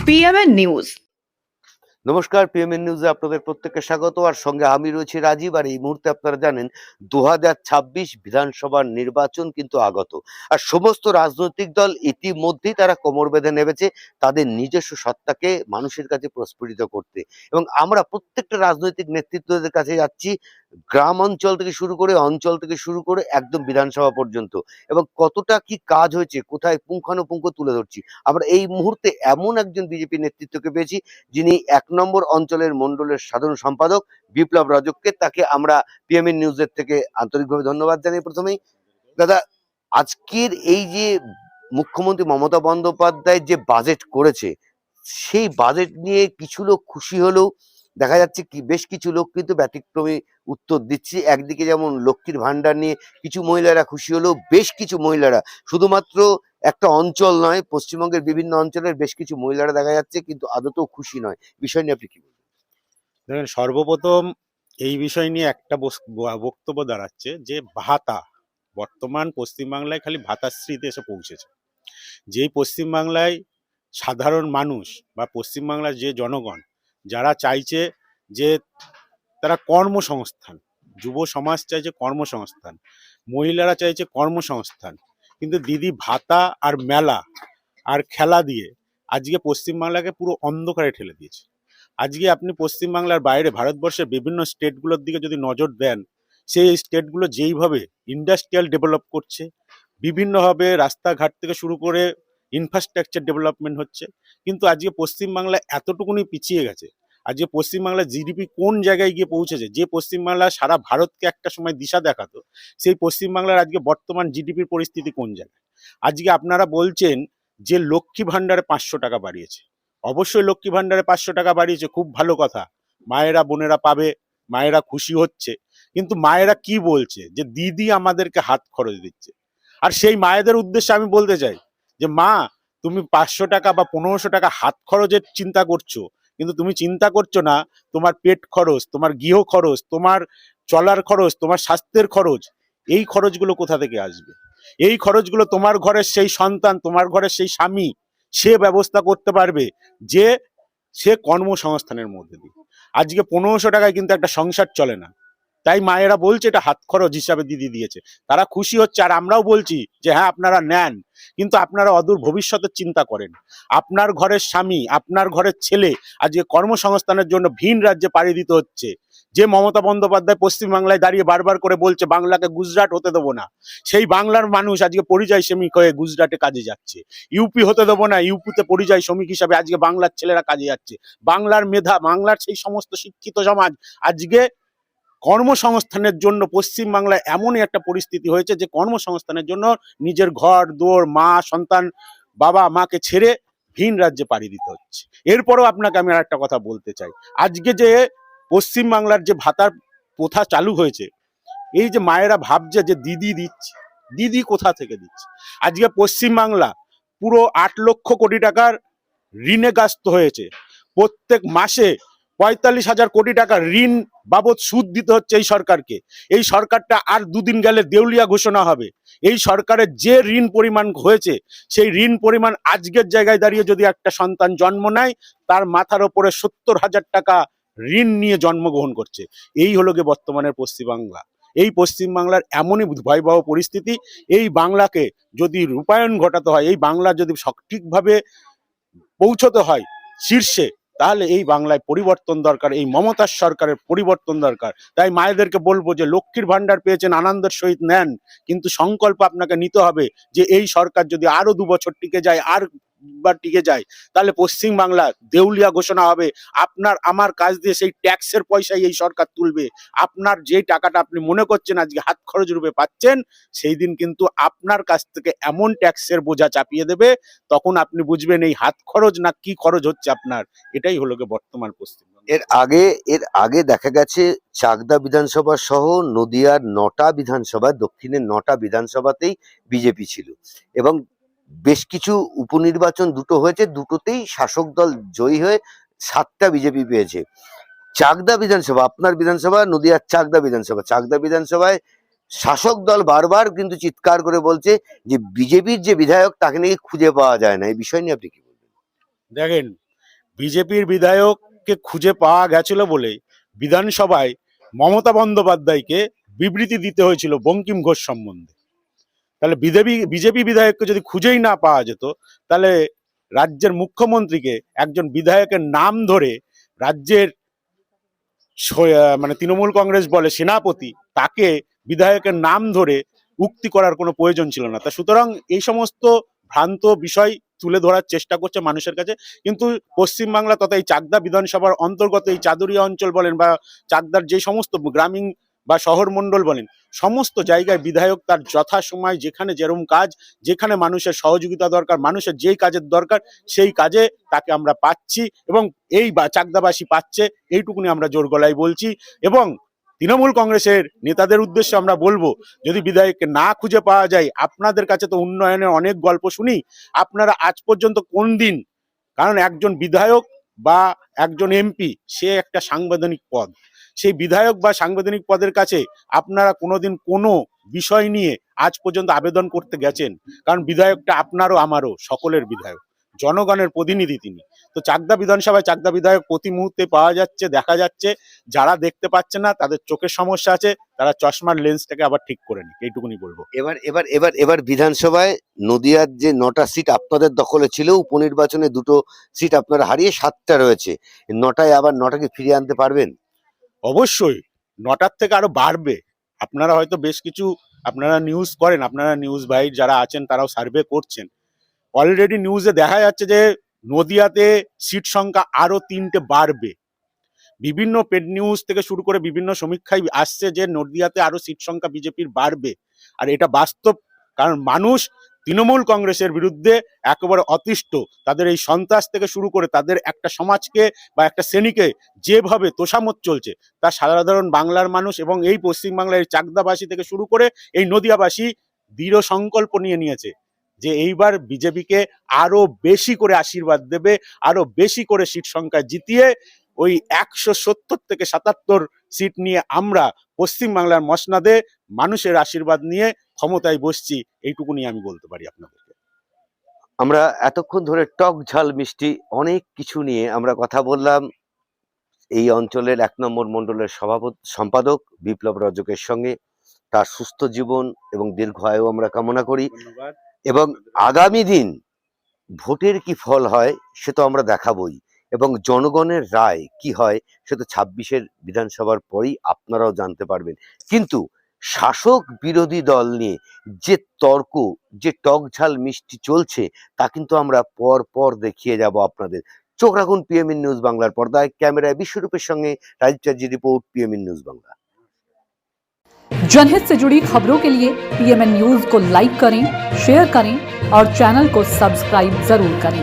PMN news. নমস্কার, PMN নিউজে আপনাদের প্রত্যেককে স্বাগত। আর সঙ্গে আমি রয়েছি রাজীব। আর এই মুহূর্তে আপনারা জানেন 2026 বিধানসভার নির্বাচন কিন্তু আগত। আর সমস্ত রাজনৈতিক দল ইতিমধ্যেই তারা কোমর বেঁধে নেমেছে তাদের নিজস্ব সত্তাকে মানুষের কাছে প্রস্ফুটিত করতে। এবং আমরা প্রত্যেকটা রাজনৈতিক নেতৃত্বদের কাছে যাচ্ছি, গ্রাম অঞ্চল থেকে শুরু করে অঞ্চল থেকে শুরু করে একদম বিধানসভা পর্যন্ত, এবং কতটা কি কাজ হয়েছে কোথায় পুঙ্খানুপুঙ্খ তুলে ধরছি। আমরা এই মুহূর্তে এমন একজন বিজেপি নেতৃত্বকে পেয়েছি যিনি 1 নম্বর অঞ্চলের মণ্ডলের সাধারণ সম্পাদক বিপ্লব রাজককে। তাকে আমরা পিএমএন নিউজের থেকে আন্তরিকভাবে ধন্যবাদ জানাই। প্রথমেই দাদা, আজকের এই যে মুখ্যমন্ত্রী মমতা বন্দ্যোপাধ্যায় যে বাজেট করেছে, সেই বাজেট নিয়ে কিছু লোক খুশি হলেও দেখা যাচ্ছে কি বেশ কিছু লোক কিন্তু ব্যতিক্রমী উত্তর দিচ্ছে। একদিকে যেমন লক্ষ্মীর ভান্ডার নিয়ে কিছু মহিলারা খুশি হলেও বেশ কিছু মহিলারা, শুধুমাত্র একটা অঞ্চল নয়, পশ্চিমবঙ্গের বিভিন্ন অঞ্চলের বেশ কিছু মহিলারা দেখা যাচ্ছে কিন্তু আদতেও খুশি নয়। বিষয় নিয়ে আপনি কি বলবেন? দেখেন, সর্বপ্রথম এই বিষয় নিয়ে একটা বক্তব্য দাঁড়াচ্ছে যে ভাতা বর্তমান পশ্চিমবাংলায় খালি ভাতাশ্রীতে এসে পৌঁছেছে। যেই পশ্চিমবাংলায় সাধারণ মানুষ বা পশ্চিমবাংলার যে জনগণ যারা চাইছে যে তারা কর্মসংস্থান, যুব সমাজ চাইছে কর্মসংস্থান, মহিলারা চাইছে কর্মসংস্থান, কিন্তু দিদি ভাতা আর মেলা আর খেলা দিয়ে আজকে পশ্চিমবাংলাকে পুরো অন্ধকারে ঠেলে দিয়েছে। আজকে আপনি পশ্চিমবাংলার বাইরে ভারতবর্ষের বিভিন্ন স্টেটগুলোর দিকে যদি নজর দেন, সেই স্টেটগুলো যেইভাবে ইন্ডাস্ট্রিয়াল ডেভেলপ করছে, বিভিন্নভাবে রাস্তাঘাট থেকে শুরু করে ইনফ্রাস্ট্রাকচার ডেভেলপমেন্ট হচ্ছে, কিন্তু আজকে পশ্চিমবাংলা এতটুকুনি পিছিয়ে গেছে। আজকে পশ্চিমবাংলার জিডিপি কোন জায়গায় গিয়ে পৌঁছেছে, যে পশ্চিমবাংলা সারা ভারতকে একটা সময় দিশা দেখাতো, সেই পশ্চিমবাংলার আজকে বর্তমান জিডিপির পরিস্থিতি কোন জায়গায়। আজকে আপনারা বলছেন যে লক্ষ্মী ভাণ্ডারে 500 টাকা বাড়িয়েছে। অবশ্যই লক্ষ্মী ভাণ্ডারে 500 টাকা বাড়িয়েছে, খুব ভালো কথা, মায়েরা বোনেরা পাবে, মায়েরা খুশি হচ্ছে। কিন্তু মায়েরা কি বলছে যে দিদি আমাদেরকে হাত খরচ দিচ্ছে। আর সেই মায়েদের উদ্দেশ্যে আমি বলতে চাই যে মা, তুমি 500 টাকা বা 1500 টাকা হাত খরচের চিন্তা করছো, কিন্তু তুমি চিন্তা করছো না তোমার পেট খরচ, তোমার গৃহ খরচ, তোমার চলার খরচ, তোমার স্বাস্থ্যের খরচ। এই খরচগুলো কোথা থেকে আসবে? এই খরচগুলো তোমার ঘরের সেই সন্তান, তোমার ঘরের সেই স্বামী সে ব্যবস্থা করতে পারবে, যে সে কর্মসংস্থানের মধ্যে দিয়ে। আজকে 1500 টাকায় কিন্তু একটা সংসার চলে না। তাই মায়েরা বলছে এটা হাত খরচ হিসাবে দিদি দিয়েছে, তারা খুশি হচ্ছে। আর আমরাও বলছি যে হ্যাঁ আপনারা নেন, কিন্তু আপনারা অদূর ভবিষ্যতের চিন্তা করেন। আপনার ঘরের স্বামী, আপনার ঘরের ছেলে আজকে কর্মসংস্থানের জন্য ভিন রাজ্যে পাড়ি দিতে হচ্ছে। যে মমতা বন্দ্যোপাধ্যায় পশ্চিমবাংলায় দাঁড়িয়ে বারবার করে বলছে বাংলাকে গুজরাট হতে দেবো না, সেই বাংলার মানুষ আজকে পরিযায়ী শ্রমিক হয়ে গুজরাটে কাজে যাচ্ছে। ইউপি হতে দেবো না, ইউপিতে পরিযায়ী শ্রমিক হিসাবে আজকে বাংলার ছেলেরা কাজে যাচ্ছে। বাংলার মেধা, বাংলার সেই সমস্ত শিক্ষিত সমাজ আজকে কর্মসংস্থানের জন্য পশ্চিমবাংলায় এমনই একটা পরিস্থিতি হয়েছে যে কর্মসংস্থানের জন্য নিজের ঘর দোর, মা সন্তান, বাবা মাকে ছেড়ে ভিন রাজ্যে পাড়ি দিতে হচ্ছে। এরপরও আপনাকে আমি আর একটা কথা বলতে চাই, আজকে যে পশ্চিমবাংলার যে ভাতার প্রথা চালু হয়েছে, এই যে মায়েরা ভাবছে যে দিদি দিচ্ছে, দিদি কোথা থেকে দিচ্ছে? আজকে পশ্চিমবাংলা পুরো 8 লক্ষ কোটি টাকার ঋণে গ্রস্ত হয়েছে। প্রত্যেক মাসে 45,000 কোটি টাকা ঋণ বাবদ সুদ দিতে হচ্ছে এই সরকারকে। এই সরকারটা আর দুদিন গেলে দেউলিয়া ঘোষণা হবে। এই সরকারের যে ঋণ পরিমাণ হয়েছে, সেই ঋণ পরিমাণ আজকের জায়গায় দাঁড়িয়ে যদি একটা সন্তান জন্ম নেয়, তার মাথার ওপরে 70,000 টাকা ঋণ নিয়ে জন্মগ্রহণ করছে। এই হলো গিয়ে বর্তমানের পশ্চিমবাংলা। এই পশ্চিমবাংলার এমনই ভয়াবহ পরিস্থিতি। এই বাংলাকে যদি রূপায়ণ ঘটাতে হয়, এই বাংলা যদি সঠিকভাবে পৌঁছতে হয় শীর্ষে, তাহলে এই বাংলায় পরিবর্তন দরকার, এই মমতার সরকারের পরিবর্তন দরকার। তাই মায়েদেরকে বলবো যে লক্ষ্মীর ভান্ডার পেয়েছেন, আনন্দের সহিত নেন, কিন্তু সংকল্প আপনাকে নিতে হবে যে এই সরকার যদি আরো 2 বছর টিকে যায়, আর বার টিকে যায়, তাহলে পশ্চিমবাংলা দেউলিয়া ঘোষণা হবে। আপনার আমার কাজ দিয়ে সেই ট্যাক্সের পয়সাই এই সরকার তুলবে। আপনার যে টাকাটা আপনি মনে করছেন আজকে হাত খরচ রূপে পাচ্ছেন, সেই দিন কিন্তু আপনার কাছ থেকে এমন ট্যাক্সের বোঝা চাপিয়ে দেবে, তখন আপনি বুঝবেন এই হাত খরচ না কি খরচ হচ্ছে আপনার। এটাই হলো গিয়ে বর্তমান পশ্চিমবঙ্গ। এর আগে দেখা গেছে চাকদা বিধানসভা সহ নদিয়ার 9টা বিধানসভা, দক্ষিণের 9টা বিধানসভাতেই বিজেপি ছিল, এবং বেশ কিছু উপনির্বাচন দুটো হয়েছে, দুটোতেই শাসক দল জয়ী হয়ে 7টা বিজেপি পেয়েছে। চাকদা বিধানসভা, আপনার বিধানসভা নদিয়ার চাকদা বিধানসভায় শাসক দল বারবার কিন্তু চিৎকার করে বলছে যে বিজেপির যে বিধায়ক তাকে নাকি খুঁজে পাওয়া যায় না। এই বিষয় নিয়ে আপনি কি বলবেন? দেখেন, বিজেপির বিধায়ককে খুঁজে পাওয়া গেছিল বলে বিধানসভায় মমতা বন্দ্যোপাধ্যায়কে বিবৃতি দিতে হয়েছিল বঙ্কিম ঘোষ সম্বন্ধে। তাহলে বিজেপি বিধায়ককে যদি খুঁজেই না পাওয়া যেত, তাহলে রাজ্যের মুখ্যমন্ত্রীকে একজন বিধায়কের নাম ধরে রাজ্যের মানে তৃণমূল কংগ্রেস বলে সেনাপতি, তাকে বিধায়কের নাম ধরে উক্তি করার কোনো প্রয়োজন ছিল না। তা সুতরাং এই সমস্ত ভ্রান্ত বিষয় তুলে ধরার চেষ্টা করছে মানুষের কাছে। কিন্তু পশ্চিমবাংলা তথা এই চাকদা বিধানসভার অন্তর্গত এই চাদুরিয়া অঞ্চল বলেন বা চাকদার যে সমস্ত গ্রামীণ বা শহর মণ্ডল বলেন, সমস্ত জায়গায় বিধায়ক তার যথাসময় যেখানে যেরকম কাজ, যেখানে মানুষের সহযোগিতা দরকার, মানুষের যেই কাজের দরকার, সেই কাজে তাকে আমরা পাচ্ছি এবং এই চাকদাবাসী পাচ্ছে, এইটুকুনি আমরা জোর গলায় বলছি। এবং তৃণমূল কংগ্রেসের নেতাদের উদ্দেশ্যে আমরা বলবো, যদি বিধায়ককে না খুঁজে পাওয়া যায়, আপনাদের কাছে তো উন্নয়নের অনেক গল্প শুনি, আপনারা আজ পর্যন্ত কোন দিন, কারণ একজন বিধায়ক বা একজন এমপি সে একটা সাংবিধানিক পদ, সেই বিধায়ক বা সাংবিধানিক পদের কাছে আপনারা কোনোদিন কোনো বিষয় নিয়ে আজ পর্যন্ত আবেদন করতে গেছেন? কারণ বিধায়কটা আপনারও আমারও সকলের বিধায়ক, জনগণের প্রতিনিধি তিনি। তো চাকদা বিধানসভায় চাকদা বিধায়ক প্রতি মুহূর্তে পাওয়া যাচ্ছে, দেখা যাচ্ছে। যারা দেখতে পাচ্ছে না, তাদের চোখের সমস্যা আছে, তারা চশমার লেন্সটাকে আবার ঠিক করে নিক, এইটুকুনি বলবো। এবার বিধানসভায় নদিয়ার যে 9টা সিট আপনাদের দখলে ছিল, উপনির্বাচনে 2টো সিট আপনারা হারিয়ে 7টা রয়েছে। 9টায় আবার 9টাকে ফিরিয়ে আনতে পারবেন? অবশ্যই 9টার থেকে আরো বাড়বে। আপনারা হয়তো বেশ কিছু আপনারা নিউজ করেন, আপনারা নিউজ ভাই যারা আছেন তারাও সার্ভে করছেন। অলরেডি নিউজে দেখা যাচ্ছে যে নদিয়াতে সিট সংখ্যা আরো 3টে বাড়বে। বিভিন্ন পেড নিউজ থেকে শুরু করে বিভিন্ন সমীক্ষায় আসছে যে নদিয়াতে আরো সিট সংখ্যা বিজেপির বাড়বে। আর এটা বাস্তব, কারণ মানুষ তৃণমূল কংগ্রেসের বিরুদ্ধে একেবারে অতিষ্ঠ। তাদের এই সন্ত্রাস থেকে শুরু করে তাদের একটা সমাজকে বা একটা শ্রেণীকে যেভাবে তোষামত চলছে, তা সাধারণ বাংলার মানুষ এবং এই পশ্চিমবাংলার এই চাকদাবাসী থেকে শুরু করে এই নদিয়াবাসী দৃঢ় সংকল্প নিয়েছে যে এইবার বিজেপিকে আরো বেশি করে আশীর্বাদ দেবে, আরো বেশি করে সিট সংখ্যা জিতিয়ে ওই 170 থেকে 77 সিট নিয়ে আমরা পশ্চিমবাংলার মসনাদে মানুষের আশীর্বাদ নিয়ে ক্ষমতায় বসছি, এইটুকুনি আমি বলতে পারি আপনাদেরকে। আমরা এতক্ষণ ধরে টক ঝাল মিষ্টি অনেক কিছু নিয়ে আমরা কথা বললাম এই অঞ্চলের 1 নম্বর মণ্ডলের সম্পাদক বিপ্লব রজকের সঙ্গে। তার সুস্থ জীবন এবং দীর্ঘ আয়ু আমরা কামনা করি। ধন্যবাদ। এবং আগামী দিন ভোটের কি ফল হয় সে তো আমরা দেখাবই, এবং জনগণের রায় কি হয় সে তো 26-এর বিধানসভার পরেই আপনারাও জানতে পারবেন। কিন্তু শাসক বিরোধী দল নিয়ে যে তর্ক, যে টক ঝাল মিষ্টি চলছে, তা কিন্তু আমরা পর পর দেখিয়ে যাব আপনাদের। চোখ রাখুন পিএমএন নিউজ বাংলার পর্দায়। ক্যামেরায় বিশ্বরূপের সঙ্গে রাজীব চার্জি রিपोर्ट, পিএমএন নিউজ বাংলা। जनहित से जुड़ी खबरों के लिए पीएमएन न्यूज को लाइक करें, शेयर करें और चैनल को सब्सक्राइब जरूर करें।